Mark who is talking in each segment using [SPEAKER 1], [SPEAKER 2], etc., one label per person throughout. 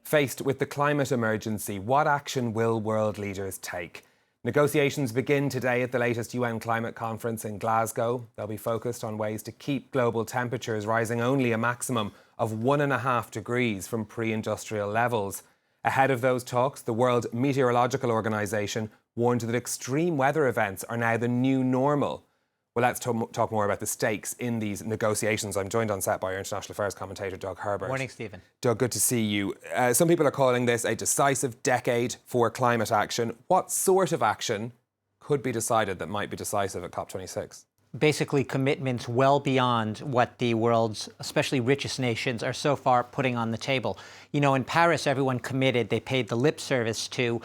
[SPEAKER 1] Faced with the climate emergency, what action will world leaders take? Negotiations begin today at the latest UN climate conference in Glasgow. They'll be focused on ways to keep global temperatures rising only a maximum of 1.5 degrees from pre-industrial levels. Ahead of those talks, the World Meteorological Organization warned that extreme weather events are now the new normal. Well, let's talk more about the stakes in these negotiations. I'm joined on set by our international affairs commentator, Doug Herbert.
[SPEAKER 2] Morning, Stephen.
[SPEAKER 1] Doug, good to see you. Some people are calling this a decisive decade for climate action. What sort of action could be decided that might be decisive at COP26?
[SPEAKER 2] Basically commitments well beyond what the world's, especially richest nations, are so far putting on the table. You know, in Paris, everyone committed, they paid the lip service to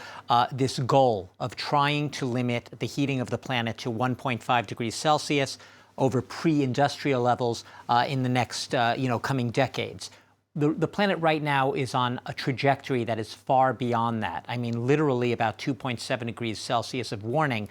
[SPEAKER 2] this goal of trying to limit the heating of the planet to 1.5 degrees Celsius over pre-industrial levels in the next, coming decades. The planet right now is on a trajectory that is far beyond that. I mean, literally about 2.7 degrees Celsius of warming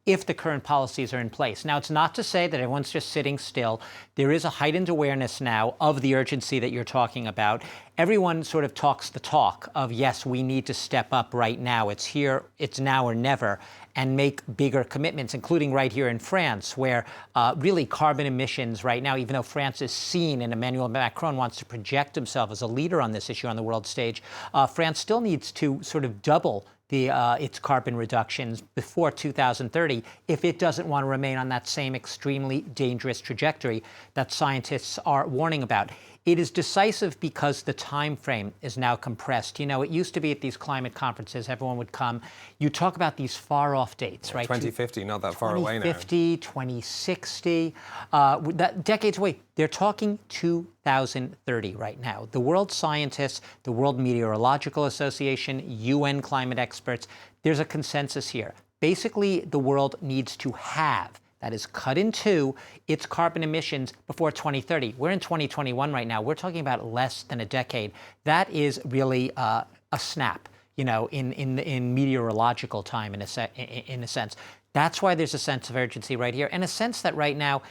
[SPEAKER 2] if the current policies are in place. Now, it's not to say that everyone's just sitting still. There is a heightened awareness now of the urgency that you're talking about. Everyone sort of talks the talk of, yes, we need to step up right now. It's here, it's now or never, and make bigger commitments, including right here in France, where really carbon emissions right now, even though France is seen and Emmanuel Macron wants to project himself as a leader on this issue on the world stage, France still needs to sort of double its carbon reductions before 2030 if it doesn't want to remain on that same extremely dangerous trajectory that scientists are warning about. It is decisive because the time frame is now compressed. You know, it used to be at these climate conferences, everyone would come. You talk about these far-off dates, right?
[SPEAKER 1] 2050, not that far away now.
[SPEAKER 2] 2050, 2060, decades away. They're talking 2030 right now. The world scientists, the World Meteorological Association, UN climate experts, there's a consensus here. Basically, the world needs to have, that is, cut in two, its carbon emissions before 2030. We're in 2021 right now. We're talking about less than a decade. That is really a snap, you know, in meteorological time, in a sense. That's why there's a sense of urgency right here, and a sense that right now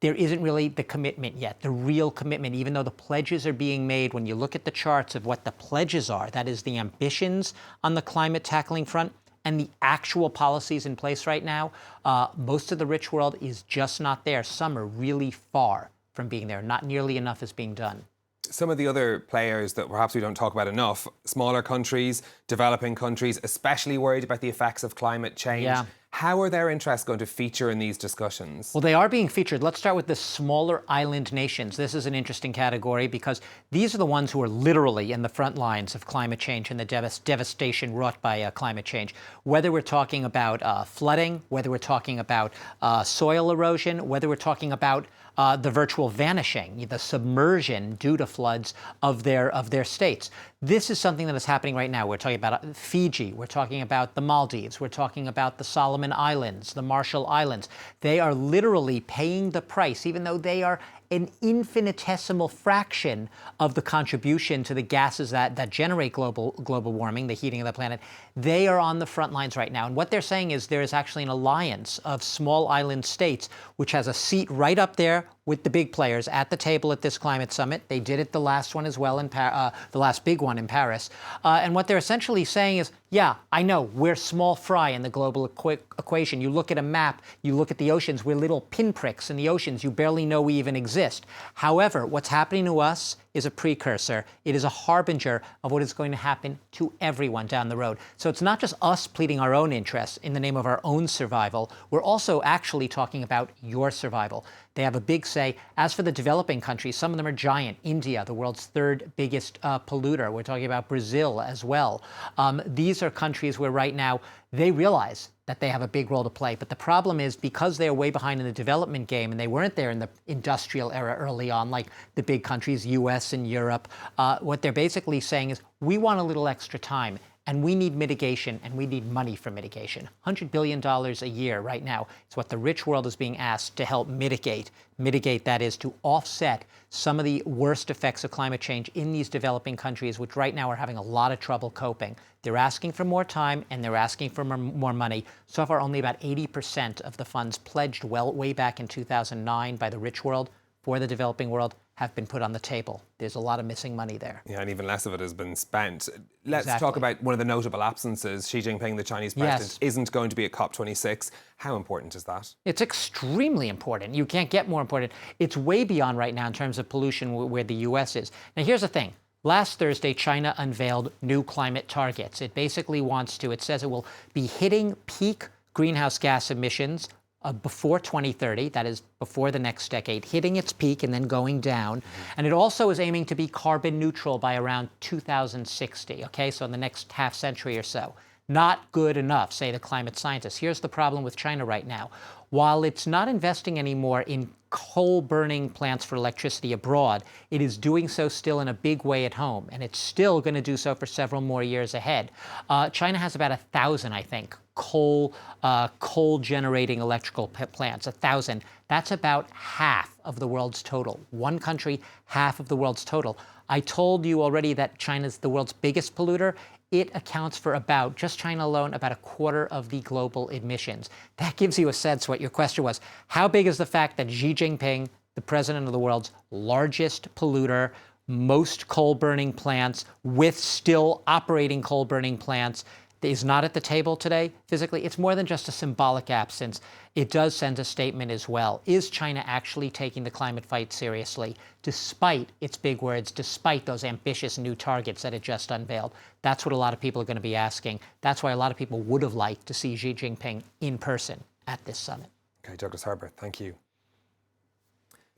[SPEAKER 2] there isn't really the commitment yet, the real commitment, even though the pledges are being made. When you look at the charts of what the pledges are, that is the ambitions on the climate tackling front, and the actual policies in place right now, most of the rich world is just not there. Some are really far from being there. Not nearly enough is being done.
[SPEAKER 1] Some of the other players that perhaps we don't talk about enough, smaller countries, developing countries, especially worried about the effects of climate change.
[SPEAKER 2] Yeah.
[SPEAKER 1] How are their interests going to feature in these discussions?
[SPEAKER 2] Well, they are being featured. Let's start with the smaller island nations. This is an interesting category because these are the ones who are literally in the front lines of climate change and the devastation wrought by climate change. Whether we're talking about flooding, whether we're talking about soil erosion, whether we're talking about the virtual vanishing, the submersion due to floods of their states. This is something that is happening right now. We're talking about Fiji, we're talking about the Maldives, we're talking about the Solomon Islands, the Marshall Islands. They are literally paying the price, even though they are an infinitesimal fraction of the contribution to the gases that generate global warming, the heating of the planet. They are on the front lines right now. And what they're saying is there is actually an alliance of small island states, which has a seat right up there with the big players at the table at this climate summit. They did it the last one as well, the last big one in Paris. And what they're essentially saying is, yeah, I know, we're small fry in the global equation. You look at a map, you look at the oceans, we're little pinpricks in the oceans. You barely know we even exist. However, what's happening to us is a precursor. It is a harbinger of what is going to happen to everyone down the road. So it's not just us pleading our own interests in the name of our own survival. We're also actually talking about your survival. They have a big say. As for the developing countries, some of them are giant. India, the world's third biggest polluter. We're talking about Brazil as well. These are countries where right now they realize that they have a big role to play. But the problem is, because they're way behind in the development game, and they weren't there in the industrial era early on, like the big countries, US and Europe, what they're basically saying is, we want a little extra time. And we need mitigation, and we need money for mitigation. $100 billion a year right now is what the rich world is being asked to help mitigate. Mitigate, that is, to offset some of the worst effects of climate change in these developing countries, which right now are having a lot of trouble coping. They're asking for more time, and they're asking for more money. So far, only about 80% of the funds pledged way back in 2009 by the rich world for the developing world have been put on the table. There's a lot of missing money there.
[SPEAKER 1] Yeah, and even less of it has been spent. Let's
[SPEAKER 2] Exactly.
[SPEAKER 1] talk about one of the notable absences. Xi Jinping, the Chinese president, isn't going to be at COP26. How important is that?
[SPEAKER 2] It's extremely important. You can't get more important. It's way beyond right now in terms of pollution where the U.S. is. Now, here's the thing. Last Thursday, China unveiled new climate targets. It basically it says it will be hitting peak greenhouse gas emissions before 2030, that is before the next decade, hitting its peak and then going down. And it also is aiming to be carbon neutral by around 2060, okay? So in the next half century or so. Not good enough, say the climate scientists. Here's the problem with China right now. While it's not investing anymore in coal-burning plants for electricity abroad, it is doing so still in a big way at home, and it's still going to do so for several more years ahead. China has about 1,000, I think, coal-generating electrical plants, 1,000. That's about half of the world's total. One country, half of the world's total. I told you already that China's the world's biggest polluter. It accounts for just China alone, about a quarter of the global emissions. That gives you a sense what your question was. How big is the fact that Xi Jinping, the president of the world's largest polluter, most coal-burning plants, with still operating coal-burning plants, is not at the table today physically? It's more than just a symbolic absence. It does send a statement as well. Is China actually taking the climate fight seriously, despite its big words, despite those ambitious new targets that it just unveiled? That's what a lot of people are going to be asking. That's why a lot of people would have liked to see Xi Jinping in person at this summit.
[SPEAKER 1] Okay, Douglas Herbert, thank you.